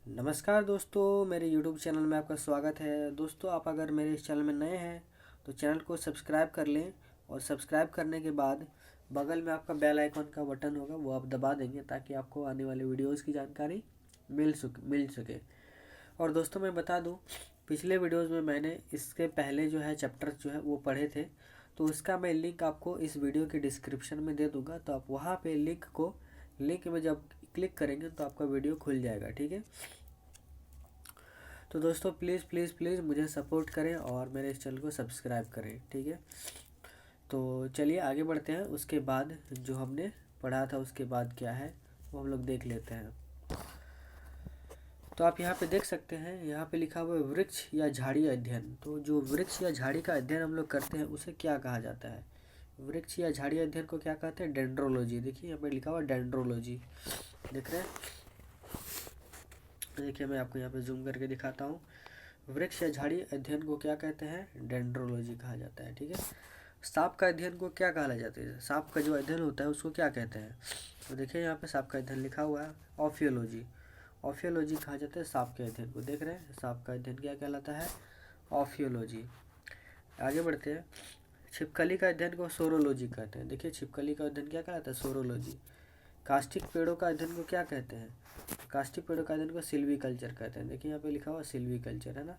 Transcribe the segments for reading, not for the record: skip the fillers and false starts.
नमस्कार दोस्तों, मेरे YouTube चैनल में आपका स्वागत है। दोस्तों, आप अगर मेरे इस चैनल में नए हैं तो चैनल को सब्सक्राइब कर लें और सब्सक्राइब करने के बाद बगल में आपका बेल आइकॉन का बटन होगा, वो आप दबा देंगे ताकि आपको आने वाले वीडियोस की जानकारी मिल सके। और दोस्तों, मैं बता दूं, पिछले वीडियोस में मैंने इसके पहले जो है चैप्टर जो है वो पढ़े थे, तो उसका मैं लिंक आपको इस वीडियो के डिस्क्रिप्शन में दे दूँगा। तो आप वहाँ पे लिंक में जब क्लिक करेंगे तो आपका वीडियो खुल जाएगा, ठीक है। तो दोस्तों, प्लीज़ प्लीज़ प्लीज़ मुझे सपोर्ट करें और मेरे इस चैनल को सब्सक्राइब करें, ठीक है। तो चलिए आगे बढ़ते हैं। उसके बाद जो हमने पढ़ा था उसके बाद क्या है वो हम लोग देख लेते हैं। तो आप यहाँ पे देख सकते हैं, यहाँ पे लिखा हुआ है वृक्ष या झाड़ी अध्ययन। तो जो वृक्ष या झाड़ी का अध्ययन हम लोग करते हैं उसे क्या कहा जाता है? वृक्ष या झाड़ी अध्ययन को क्या कहते हैं? डेंड्रोलॉजी। देखिए यहाँ पे लिखा हुआ डेंड्रोलॉजी, देख रहे हैं। देखिए मैं आपको यहाँ पे जूम करके दिखाता हूँ। वृक्ष या झाड़ी अध्ययन को क्या कहते हैं? डेंड्रोलॉजी कहा जाता है, ठीक है। सांप का अध्ययन को क्या कहा जाता है? सांप का जो अध्ययन होता है उसको क्या कहते हैं? तो देखिए यहाँ पे सांप का अध्ययन लिखा हुआ है ऑफियोलॉजी। ऑफियोलॉजी कहा जाता है सांप के अध्ययन को, देख रहे हैं। सांप का अध्ययन क्या कहलाता है? ऑफियोलॉजी। आगे बढ़ते हैं। छिपकली का अध्ययन को सोरोलॉजी कहते हैं। देखिए छिपकली का अध्ययन क्या कहलाता है? सोरोलॉजी। कास्टिक पेड़ों का अध्ययन को क्या कहते हैं? कास्टिक पेड़ों का अध्ययन को सिल्वीकल्चर कहते हैं। देखिए यहाँ पे लिखा हुआ सिल्वीकल्चर, है ना,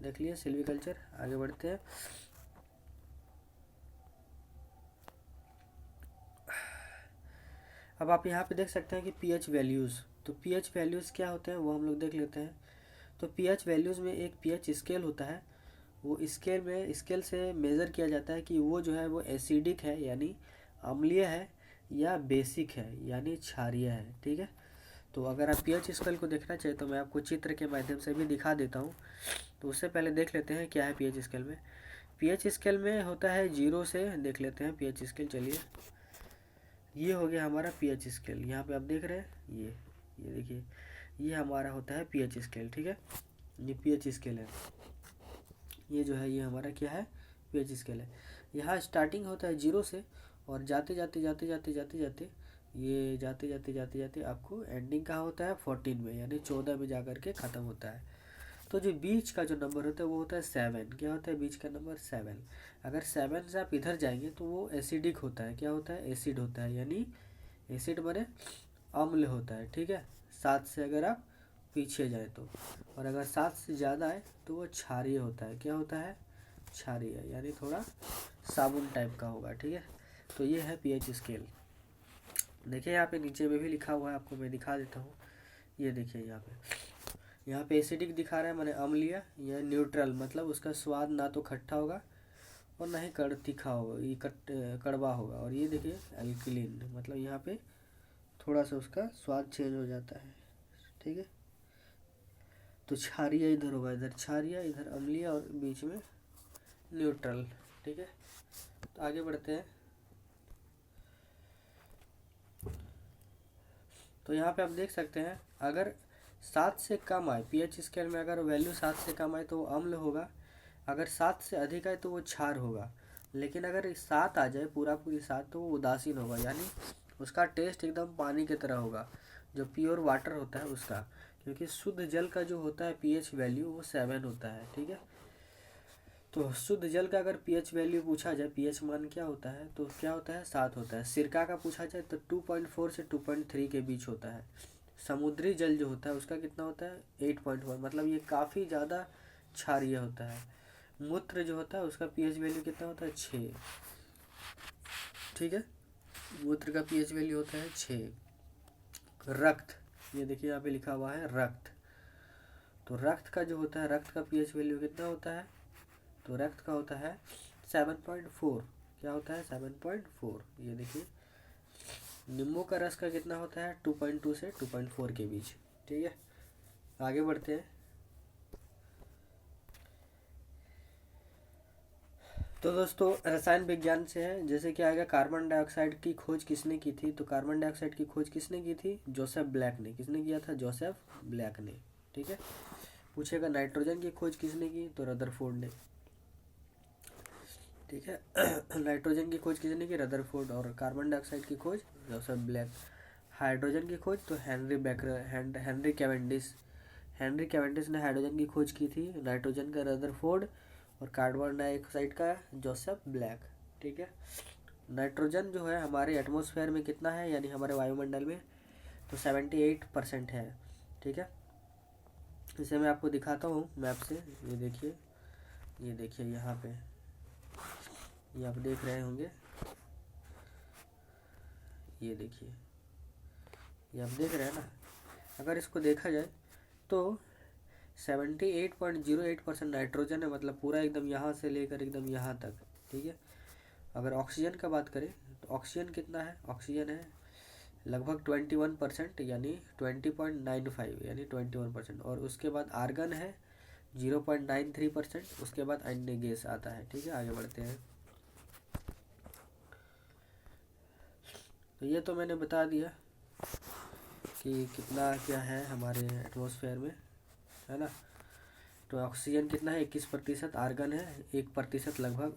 देख लिया सिल्वीकल्चर। आगे बढ़ते हैं। अब आप यहाँ पे देख सकते हैं कि पीएच वैल्यूज़। तो पीएच वैल्यूज़ क्या होते हैं वो हम लोग देख लेते हैं। तो पीएच वैल्यूज़ में एक पीएच स्केल होता है। वो स्केल से मेज़र किया जाता है कि वो जो है वो एसिडिक है यानी अम्लीय है, या बेसिक है यानी क्षारीय है, ठीक है। तो अगर आप पीएच स्केल को देखना चाहिए तो मैं आपको चित्र के माध्यम से भी दिखा देता हूँ। तो उससे पहले देख लेते हैं क्या है पीएच स्केल में। पीएच स्केल में होता है 0 से, देख लेते हैं पीएच स्केल। चलिए, ये हो गया हमारा पीएच स्केल। यहाँ पे आप देख रहे हैं, ये देखिए, ये हमारा होता है पीएच स्केल, ठीक है। ये पीएच स्केल है। ये जो है ये हमारा क्या है? पीएच स्केल है। यहाँ स्टार्टिंग होता है 0 से और जाते जाते जाते जाते जाते जाते ये जाते जाते जाते जाते आपको एंडिंग कहाँ होता है? 14 में, यानी 14 में जाकर के ख़त्म होता है। तो जो बीच का जो नंबर होता है वो होता है 7। क्या होता है बीच का नंबर? 7। अगर 7 से आप इधर जाएंगे तो वो एसिडिक होता है। क्या होता है? एसिड होता है, यानी एसिड बने अम्ल होता है, ठीक है। 7 से अगर आप पीछे जाए तो, और अगर 7 से ज़्यादा है तो वो क्षारीय होता है। क्या होता है? क्षारीय, यानी थोड़ा साबुन टाइप का होगा, ठीक है। तो ये है पीएच स्केल। देखिए यहाँ पे नीचे में भी लिखा हुआ है, आपको मैं दिखा देता हूँ। ये देखिए यहाँ पे एसिडिक दिखा रहा है, माने अम्लीय, या न्यूट्रल मतलब उसका स्वाद ना तो खट्टा होगा और ना ही तीखा होगा, ये कड़वा होगा। और ये देखिए अल्कलीन, मतलब यहाँ पे थोड़ा सा उसका स्वाद चेंज हो जाता है, ठीक है। तो क्षारीय इधर होगा, इधर क्षारीय, इधर अम्लीय, और बीच में न्यूट्रल, ठीक है। तो आगे बढ़ते हैं। तो यहाँ पे आप देख सकते हैं, अगर 7 से कम आए पीएच स्केल में, अगर वैल्यू 7 से कम आए तो वो अम्ल होगा। अगर 7 से अधिक आए तो वो क्षार होगा। लेकिन अगर 7 आ जाए, पूरी 7, तो वो उदासीन होगा, यानी उसका टेस्ट एकदम पानी की तरह होगा, जो प्योर वाटर होता है उसका। क्योंकि शुद्ध जल का जो होता है पीएच वैल्यू वो 7 होता है, ठीक है। तो शुद्ध जल का अगर पीएच वैल्यू पूछा जाए, पीएच मान क्या होता है, तो क्या होता है? 7 होता है। सिरका का पूछा जाए तो 2.4 से 2.3 के बीच होता है। समुद्री जल जो होता है उसका कितना होता है? 8.1, मतलब ये काफ़ी ज़्यादा क्षारीय होता है। मूत्र जो होता है उसका पीएच वैल्यू कितना होता है? 6, ठीक है। मूत्र का पीएच वैल्यू होता है 6। रक्त, ये देखिए यहाँ पे लिखा हुआ है रक्त। तो रक्त का जो होता है, रक्त का पीएच वैल्यू कितना होता है? तो रक्त का होता है 7.4। क्या होता है? 7.4। ये देखिए। नींबू का रस का कितना होता है? 2.2 से 2.4 के बीच, ठीक है। आगे बढ़ते हैं। तो दोस्तों, रसायन विज्ञान से है। जैसे कि आएगा, कार्बन डाइऑक्साइड की खोज किसने की थी? तो कार्बन डाइऑक्साइड की खोज किसने की थी? जोसेफ ब्लैक ने। किसने किया था? जोसेफ ब्लैक ने, ठीक है। पूछेगा नाइट्रोजन की खोज किसने की? तो रदरफोर्ड ने, ठीक है। नाइट्रोजन की खोज किसने की? रदरफोर्ड। और कार्बन डाइऑक्साइड की खोज जोसेफ ब्लैक। हाइड्रोजन की खोज तो हेनरी कैवेंडिश हेनरी कैवेंडिश ने हाइड्रोजन की खोज की थी, नाइट्रोजन का रदरफोर्ड, और कार्बन डाइऑक्साइड का जोसेफ ब्लैक। ठीक है, नाइट्रोजन जो है हमारे एटमॉस्फेयर में कितना है, यानी हमारे वायुमंडल में, तो 78% है। ठीक है, इसे मैं आपको दिखाता हूँ मैप से। ये देखिए यहाँ पे, ये आप देख रहे होंगे, ये देखिए, ये आप देख रहे हैं ना। अगर इसको देखा जाए तो 78.08% नाइट्रोजन है, मतलब पूरा एकदम यहाँ से लेकर एकदम यहाँ तक। ठीक है, अगर ऑक्सीजन का बात करें तो ऑक्सीजन कितना है, ऑक्सीजन है लगभग 21%, यानी 20.95, यानी 21%। और उसके बाद आर्गन है 0.93%, उसके बाद अन्य गैस आता है। ठीक है, आगे बढ़ते हैं। तो ये तो मैंने बता दिया कि कितना क्या है हमारे एटमॉस्फेयर में, है ना। तो ऑक्सीजन कितना है 21%, आर्गन है 1% लगभग।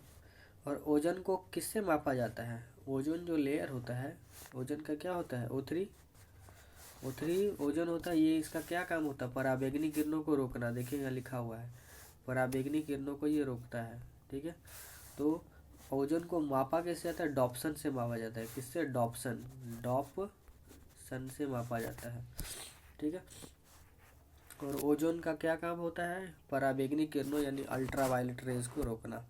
और ओजन को किससे मापा जाता है, ओजोन जो लेयर होता है, ओजन का क्या होता है, O3 ओजोन होता है। ये इसका क्या काम होता है, पराबैंगनी किरणों को रोकना। देखिए यहाँ लिखा हुआ है, पराबैंगनी किरणों को ये रोकता है। ठीक है, तो ओजोन को मापा कैसे जाता है, डॉप्सन से मापा जाता है। किससे, डॉप्सन से मापा जाता है। ठीक है, और ओजोन का क्या काम होता है, पराबैंगनी किरणों यानी अल्ट्रावायलेट रेज को रोकना।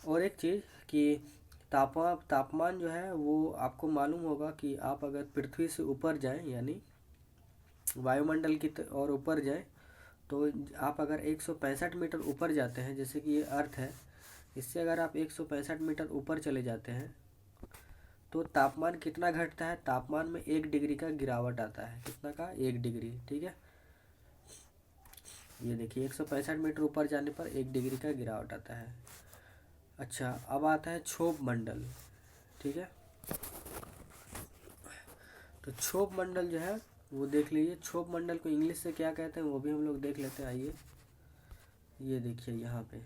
और एक चीज़ कि तापमान जो है वो आपको मालूम होगा कि आप अगर पृथ्वी से ऊपर जाएं, यानी वायुमंडल की और ऊपर जाएं, तो आप अगर 165 मीटर ऊपर जाते हैं, जैसे कि ये अर्थ है, इससे अगर आप 165 मीटर ऊपर चले जाते हैं तो तापमान कितना घटता है, तापमान में 1 डिग्री का गिरावट आता है। कितना का, 1 डिग्री। ठीक है, ये देखिए 165 मीटर ऊपर जाने पर 1 डिग्री का गिरावट आता है। अच्छा, अब आता है क्षोभ मंडल। ठीक है, तो क्षोभ मंडल जो है वो देख लीजिए। क्षोभ मंडल को इंग्लिश से क्या कहते हैं वो भी हम लोग देख लेते हैं, आइए। ये देखिए यहाँ पे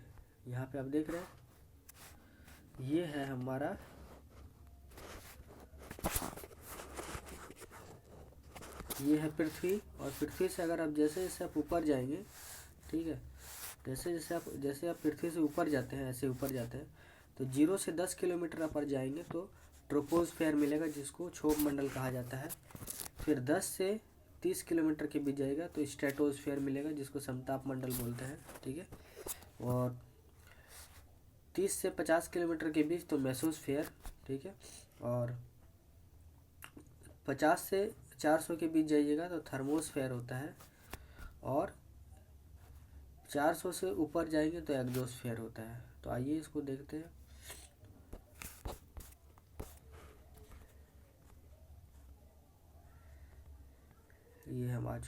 आप देख रहे हैं, ये है हमारा ये है पृथ्वी। और पृथ्वी से अगर आप जैसे जैसे आप ऊपर जाएंगे, ठीक है, जैसे आप पृथ्वी से ऊपर जाते हैं, ऐसे ऊपर जाते हैं, तो 0 से 10 किलोमीटर ऊपर जाएंगे तो ट्रोपोस्फेयर मिलेगा, जिसको क्षोभ मंडल कहा जाता है। फिर 10 से 30 किलोमीटर के बीच जाएगा तो स्ट्रेटोस्फेयर मिलेगा, जिसको समताप मंडल बोलते हैं। ठीक है, और 30 से 50 किलोमीटर के बीच तो मेसोस्फेयर। ठीक है, और 50 से 400 के बीच जाइएगा तो थर्मोस्फेयर होता है, और 400 से ऊपर जाएंगे तो एक्सोस्फेयर होता है। तो आइए इसको देखते हैं। ये हम आ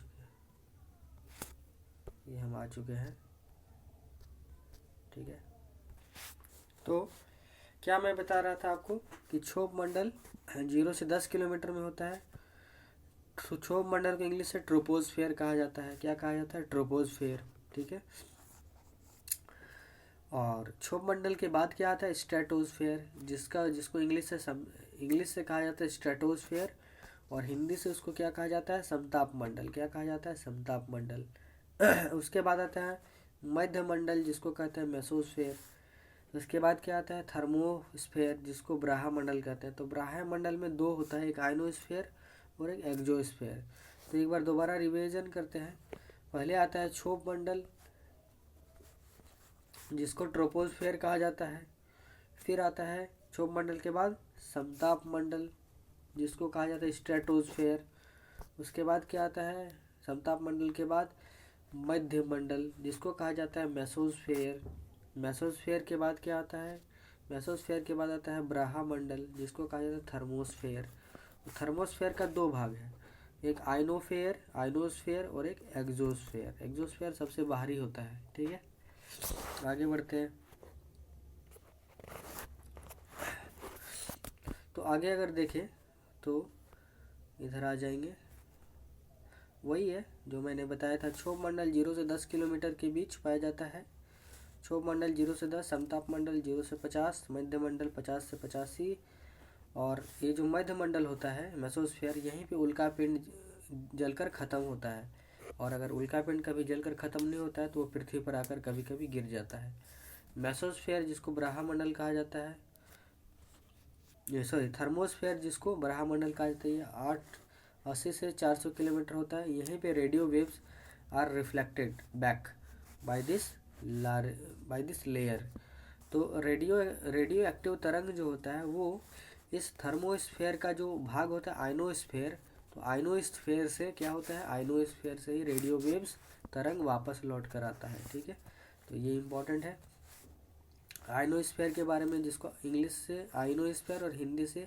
चुके हैं। ठीक है, तो क्या मैं बता रहा था आपको कि क्षोभ मंडल 0 से 10 किलोमीटर में होता है। क्षोभ मंडल को इंग्लिश से ट्रोपोस्फेयर कहा जाता है। क्या कहा जाता है, ट्रोपोस्फेयर। ठीक है, और क्षोभ मंडल के बाद क्या आता है, स्ट्रेटोस्फेयर, जिसको इंग्लिश से कहा जाता है स्ट्रेटोस्फेयर, और हिंदी से उसको क्या कहा जाता है, समताप मंडल। क्या कहा जाता है, समताप मंडल। उसके बाद आता है मध्य मंडल, जिसको कहते हैं मेसोस्फेयर। उसके बाद क्या आता है, थर्मोस्फेयर, जिसको ब्राहा मंडल कहते हैं। तो ब्राहा मंडल में 2 होता है, एक आयनोस्फेयर और एक एक्सोस्फेयर। तो एक बार दोबारा रिवीजन करते हैं। पहले आता है क्षोभ मंडल, जिसको ट्रोपोस्फेयर कहा जाता है। फिर आता है क्षोभ मंडल के बाद समताप मंडल, जिसको कहा जाता है स्ट्रेटोस्फेयर। उसके बाद क्या आता है, समताप मंडल के बाद मध्य मंडल, जिसको कहा जाता है मेसोस्फेयर। मेसोस्फेयर के बाद क्या आता है, मेसोस्फेयर के बाद आता है ब्राहा मंडल, जिसको कहा जाता है थर्मोस्फेयर। थर्मोस्फेयर का 2 भाग है, एक आइनोस्फेयर और एक एक्सोस्फेयर। एक्सोस्फेयर सबसे बाहरी होता है। ठीक है, आगे बढ़ते हैं। तो आगे अगर देखें तो इधर आ जाएंगे, वही है जो मैंने बताया था। क्षोभ मंडल 0 से 10 किलोमीटर के बीच पाया जाता है। क्षोभ मंडल 0 से 10, समताप मंडल 0 से 50, मध्य मंडल 50 से 85, और ये जो मध्य मंडल होता है मेसोस्फेयर, यहीं पे उल्का पिंड जलकर ख़त्म होता है, और अगर उल्का पिंड कभी जलकर ख़त्म नहीं होता है तो वो पृथ्वी पर आकर कभी कभी गिर जाता है। मेसोस्फेयर जिसको ब्रह्मंडल कहा जाता है, थर्मोस्फेयर जिसको ब्रह्मंडल कहा जाता है, ये 80 से 400 किलोमीटर होता है। यहीं पे radio waves are reflected back by this layer. तो रेडियो एक्टिव तरंग जो होता है वो इस थर्मोस्फेयर का जो भाग होता है आयनोस्फेयर, तो आयनोस्फेयर से क्या होता है, आयनोस्फेयर से ही रेडियो वेव्स तरंग वापस लौट कर आता है। ठीक है, तो ये इम्पोर्टेंट है आयनोस्फेयर के बारे में, जिसको इंग्लिश से आयनोस्फेयर और हिंदी से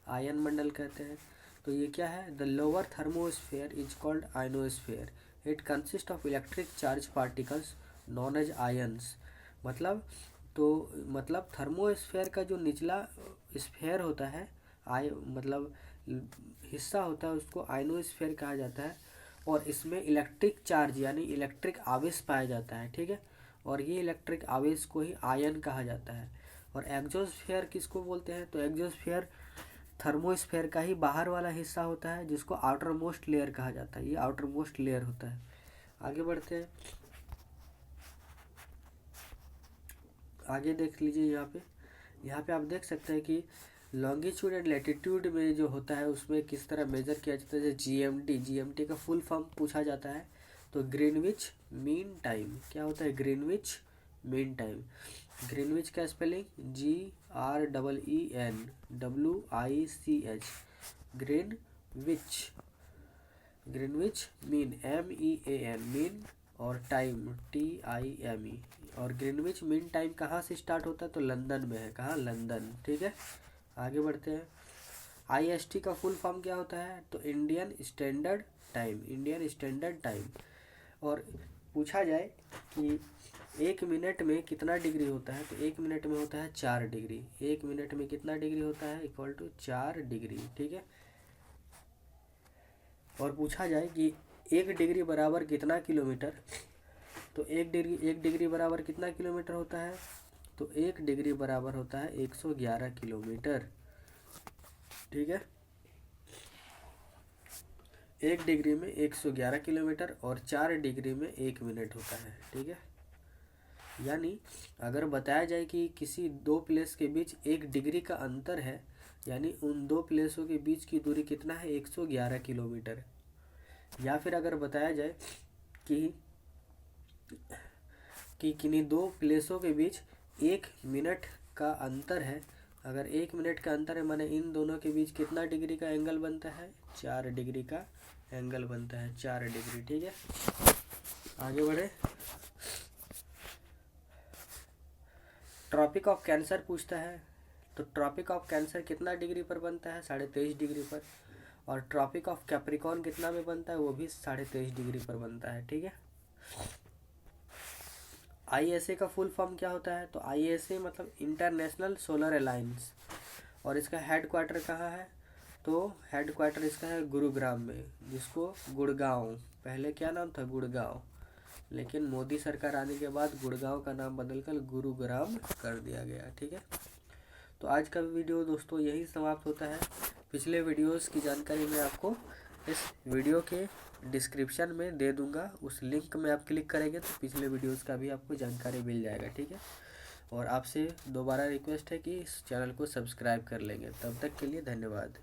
आयन मंडल कहते हैं। तो ये क्या है, the lower thermosphere is called ionosphere, it consist of electric charge particles known as ions. मतलब थर्मोस्फेयर का जो निचला स्फेयर होता है, मतलब हिस्सा होता है, उसको आयनोस्फेयर कहा जाता है, और इसमें इलेक्ट्रिक चार्ज यानी इलेक्ट्रिक आवेश पाया जाता है। ठीक है, और ये इलेक्ट्रिक आवेश को ही आयन कहा जाता है। और एक्सोस्फेयर किसको बोलते हैं, तो एक्सोस्फेयर थर्मोस्फेयर का ही बाहर वाला हिस्सा होता है, जिसको आउटर मोस्ट लेयर कहा जाता है। ये आउटर मोस्ट लेयर होता है। आगे बढ़ते हैं, आगे देख लीजिए। यहाँ पे आप देख सकते हैं कि लॉन्गिट्यूड एंड लैटिट्यूड में जो होता है उसमें किस तरह मेजर किया जाता है। जैसे जीएमटी का फुल फॉर्म पूछा जाता है, तो ग्रीनविच मीन टाइम क्या होता है, ग्रीनविच मीन टाइम। ग्रीनविच का spelling GREENWICH, Greenwich mean MEAN mean, और टाइम TIME। और ग्रीनविच मीन टाइम कहाँ से स्टार्ट होता है, तो लंदन में है। कहाँ, लंदन। ठीक है, आगे बढ़ते हैं। IST का फुल फॉर्म क्या होता है, तो इंडियन स्टैंडर्ड टाइम। और पूछा जाए कि 1 मिनट में कितना डिग्री होता है, तो 1 मिनट में होता है 4 डिग्री। 1 मिनट में कितना डिग्री होता है, इक्वल टू 4 डिग्री। ठीक है, और पूछा जाए कि 1 डिग्री बराबर कितना किलोमीटर, तो 1 डिग्री बराबर कितना किलोमीटर होता है, तो 1 डिग्री बराबर होता है 111 किलोमीटर। ठीक है, 1 डिग्री में 111 किलोमीटर, और 4 डिग्री में 1 मिनट होता है। ठीक है, यानी अगर बताया जाए कि किसी दो प्लेस के बीच 1 डिग्री का अंतर है, यानी उन दो प्लेसों के बीच की दूरी कितना है, 111 किलोमीटर। या फिर अगर बताया जाए कि किन्हीं दो प्लेसों के बीच 1 मिनट का अंतर है, अगर 1 मिनट का अंतर है माने इन दोनों के बीच कितना डिग्री का एंगल बनता है, 4 डिग्री का एंगल बनता है, 4 डिग्री। ठीक है, आगे बढ़े। ट्रॉपिक ऑफ कैंसर पूछता है, तो ट्रॉपिक ऑफ कैंसर कितना डिग्री पर बनता है, 23.5 डिग्री पर। और ट्रॉपिक ऑफ कैप्रिकॉर्न कितना में बनता है, वो भी 23.5 डिग्री पर बनता है। ठीक है, ISA का फुल फॉर्म क्या होता है, तो ISA मतलब इंटरनेशनल सोलर अलायंस, और इसका हेड क्वार्टर कहाँ है, तो हेड क्वार्टर इसका है गुरुग्राम में, जिसको गुड़गांव, पहले क्या नाम था, गुड़गांव, लेकिन मोदी सरकार आने के बाद गुड़गांव का नाम बदलकर गुरुग्राम कर दिया गया। ठीक है, तो आज का वीडियो दोस्तों यही समाप्त होता है। पिछले वीडियोस की जानकारी मैं आपको इस वीडियो के डिस्क्रिप्शन में दे दूंगा, उस लिंक में आप क्लिक करेंगे तो पिछले वीडियोस का भी आपको जानकारी मिल जाएगा। ठीक है, और आपसे दोबारा रिक्वेस्ट है कि इस चैनल को सब्सक्राइब कर लेंगे। तब तक के लिए धन्यवाद।